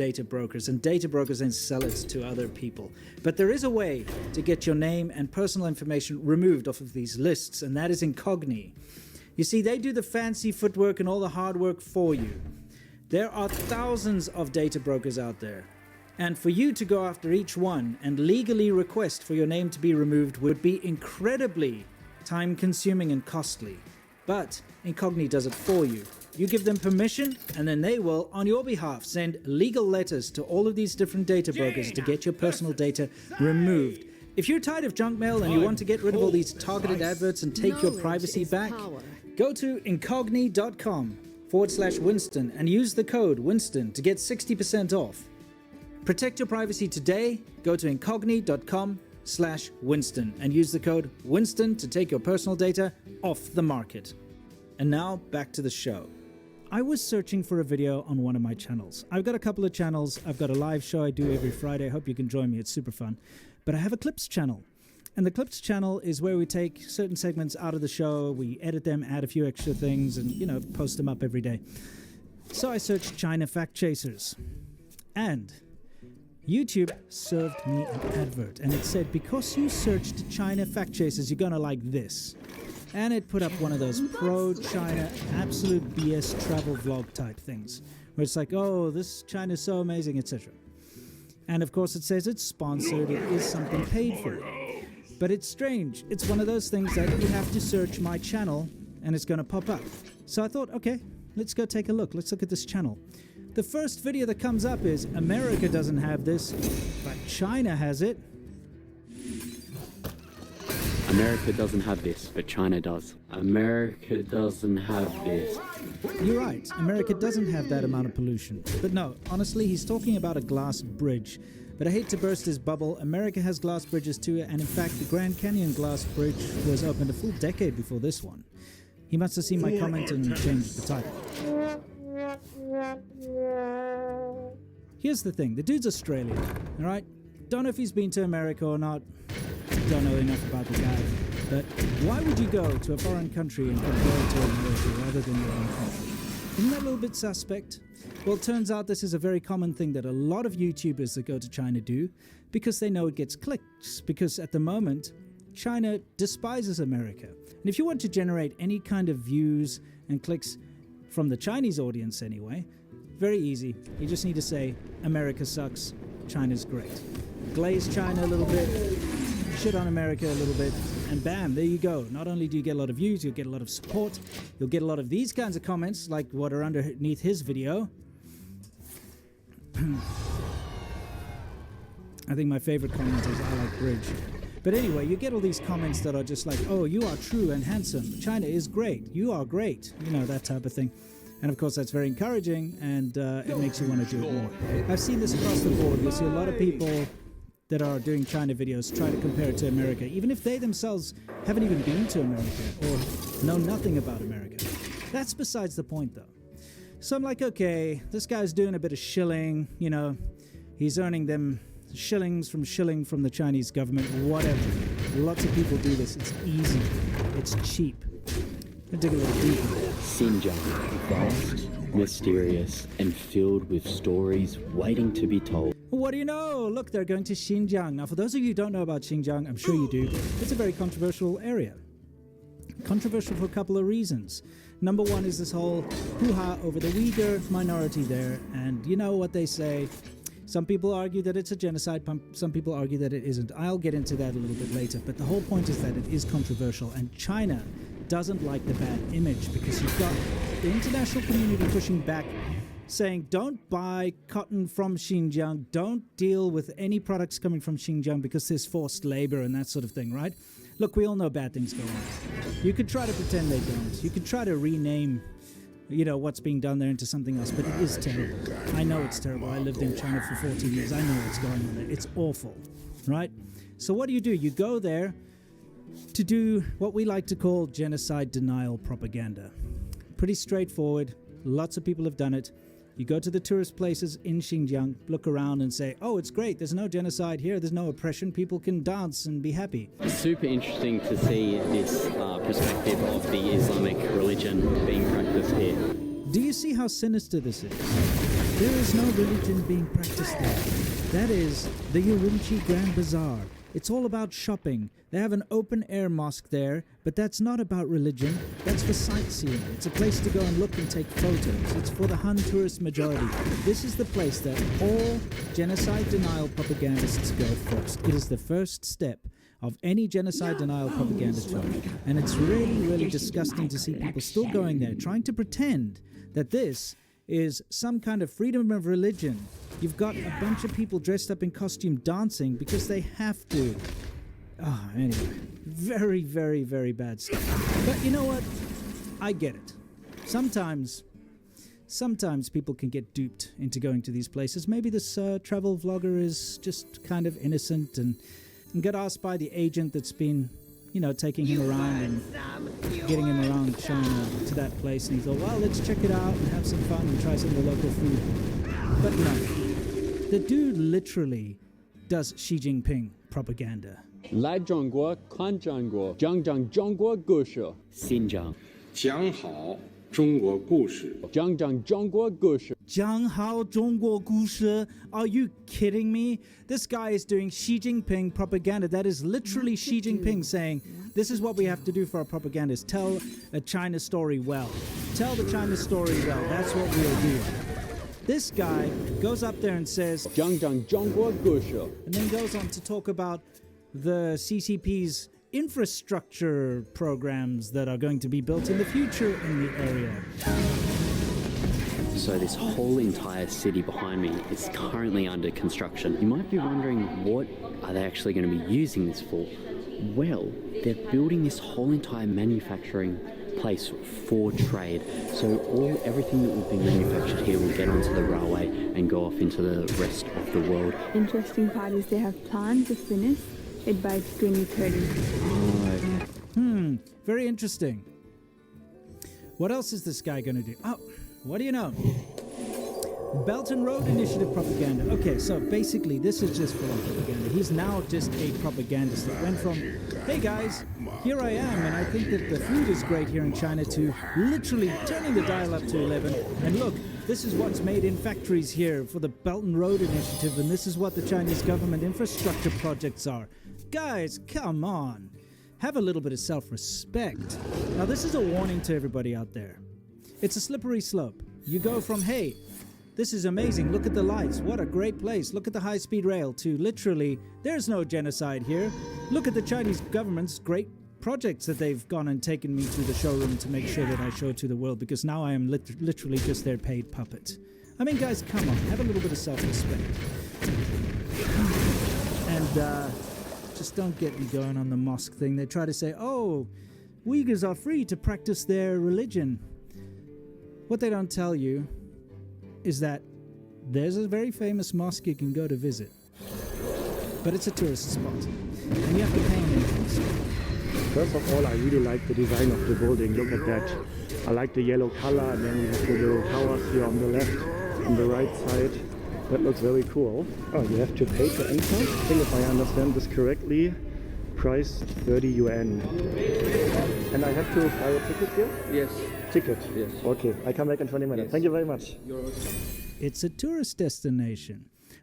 data brokers, and data brokers then sell it to other people. But there is a way to get your name and personal information removed off of these lists, and that is Incogni. You see, they do the fancy footwork and all the hard work for you. There are thousands of data brokers out there, and for you to go after each one and legally request for your name to be removed would be incredibly time-consuming and costly. But Incogni does it for you. You give them permission, and then they will, on your behalf, send legal letters to all of these different data brokers to get your personal data removed. If you're tired of junk mail and you want to get rid of all these targeted adverts and take your privacy back, go to incogni.com/Winston and use the code Winston to get 60% off. Protect your privacy today. Go to incogni.com/Winston and use the code Winston to take your personal data off the market. And now back to the show. I was searching for a video on one of my channels. I've got a couple of channels. I've got a live show I do every Friday. I hope you can join me. It's super fun. But I have a clips channel. And the clips channel is where we take certain segments out of the show, we edit them, add a few extra things, and, you know, post them up every day. So I searched China fact chasers. And YouTube served me an advert. And it said, because you searched China fact chasers, you're going to like this. And it put up one of those pro-China, absolute BS travel vlog type things, where it's like, oh, this China's so amazing, etc. And of course it says it's sponsored, it is something paid for. But it's strange. It's one of those things that you have to search my channel and it's going to pop up. So I thought, okay, let's go take a look. Let's look at this channel. The first video that comes up is, America doesn't have this, but China has it. America doesn't have this, but China does. America doesn't have this. You're right, America doesn't have that amount of pollution. But no, honestly, he's talking about a glass bridge. But I hate to burst his bubble, America has glass bridges too, and in fact the Grand Canyon glass bridge was opened a full decade before this one. He must have seen my comment and changed the title. Here's the thing, the dude's Australian, alright? Don't know if he's been to America or not. Don't know enough about the guy, but why would you go to a foreign country and compare it to America rather than your own country? Isn't that a little bit suspect? Well, it turns out this is a very common thing that a lot of YouTubers that go to China do because they know it gets clicks, because at the moment, China despises America. And if you want to generate any kind of views and clicks from the Chinese audience anyway, very easy. You just need to say, America sucks, China's great. Glaze China a little bit, shit on America a little bit, and bam, there you go. Not only do you get a lot of views, you'll get a lot of support, you'll get a lot of these kinds of comments like what are underneath his video. I think my favorite comment is, I like bridge. But anyway, you get all these comments that are just like, oh, you are true and handsome, China is great, you are great, you know, that type of thing. And of course that's very encouraging, and it makes you want to do it more. I've seen this across the board. You'll see a lot of people that are doing China videos try to compare it to America, even if they themselves haven't even been to America or know nothing about America. That's besides the point though. So I'm like, okay, this guy's doing a bit of shilling, you know, he's earning them shillings from the Chinese government, whatever. Lots of people do this. It's easy. It's cheap. I'll dig a little deeper. Xinjiang, vast, mysterious, and filled with stories waiting to be told. What do you know? Look, they're going to Xinjiang. Now, for those of you who don't know about Xinjiang, I'm sure you do, it's a very controversial area. Controversial for a couple of reasons. Number one is this whole hoo-ha over the Uyghur minority there, and you know what they say. Some people argue that it's a genocide, some people argue that it isn't. I'll get into that a little bit later, but the whole point is that it is controversial, and China doesn't like the bad image because you've got the international community pushing back, saying don't buy cotton from Xinjiang, don't deal with any products coming from Xinjiang because there's forced labor and that sort of thing, right? Look, we all know bad things go on. You could try to pretend they don't. You could try to rename, you know, what's being done there into something else, but it is terrible. I know it's terrible. I lived in China for 14 years. I know what's going on there. It's awful, right? So what do? You go there to do what we like to call genocide denial propaganda. Pretty straightforward. Lots of people have done it. You go to the tourist places in Xinjiang, look around and say, oh, it's great. There's no genocide here. There's no oppression. People can dance and be happy. It's super interesting to see this perspective of the Islamic religion being practiced here. Do you see how sinister this is? There is no religion being practiced there. That is the Urumqi Grand Bazaar. It's all about shopping. They have an open-air mosque there, but that's not about religion. That's for sightseeing. It's a place to go and look and take photos. It's for the Han tourist majority. This is the place that all genocide denial propagandists go first. It is the first step of any genocide denial propaganda tour. And it's really, really disgusting to see people still going there, trying to pretend that this is some kind of freedom of religion. You've got a bunch of people dressed up in costume dancing because they have to. Anyway, very, very, very bad stuff. But you know what? I get it. Sometimes people can get duped into going to these places. Maybe this travel vlogger is just kind of innocent and got asked by the agent that's been, taking him around and getting him around China to that place. And he thought, well, let's check it out and have some fun and try some of the local food. But no, the dude literally does Xi Jinping propaganda. 来中国看中国，讲讲中国故事， Xinjiang. 讲好中国故事。讲讲中国故事。 Jianghao Zhongguo Gushi? Are you kidding me? This guy is doing Xi Jinping propaganda. That is literally Xi Jinping saying, this is what we have to do for our propaganda, is tell a China story well. Tell the China story well. That's what we'll do. This guy goes up there and says, 讲讲中国故事。 and then goes on to talk about the CCP's infrastructure programs that are going to be built in the future in the area. So this whole entire city behind me is currently under construction. You might be wondering, what are they actually going to be using this for? Well, they're building this whole entire manufacturing place for trade. So everything that will be manufactured here will get onto the railway and go off into the rest of the world. Interesting part is they have plans to finish it by 2030. Very interesting. What else is this guy going to do? Oh, what do you know? Belt and Road Initiative propaganda. Okay, so basically this is just full-on propaganda. He's now just a propagandist that went from, hey guys, here I am, and I think that the food is great here in China, to literally turning the dial up to 11. And look, this is what's made in factories here for the Belt and Road Initiative, and this is what the Chinese government infrastructure projects are. Guys, come on. Have a little bit of self-respect. Now, this is a warning to everybody out there. It's a slippery slope. You go from, hey, this is amazing, look at the lights, what a great place, look at the high-speed rail, to literally, there's no genocide here. Look at the Chinese government's great projects that they've gone and taken me to the showroom to make sure that I show to the world, because now I am literally just their paid puppet. I mean, guys, come on, have a little bit of self-respect. And just don't get me going on the mosque thing. They try to say, oh, Uyghurs are free to practice their religion. What they don't tell you is that there's a very famous mosque you can go to visit, but it's a tourist spot, and you have to pay an entrance. First of all, I really like the design of the building. Look at that. I like the yellow color, and then we have the little towers here on the left, on the right side. That looks very cool. Oh, you have to pay to enter? I think if I understand this correctly, price 30 yuan. And I have to buy a ticket here? Yes. Ticket? Yes. Okay, I come back in 20 minutes. Yes. Thank you very much. It's a tourist destination.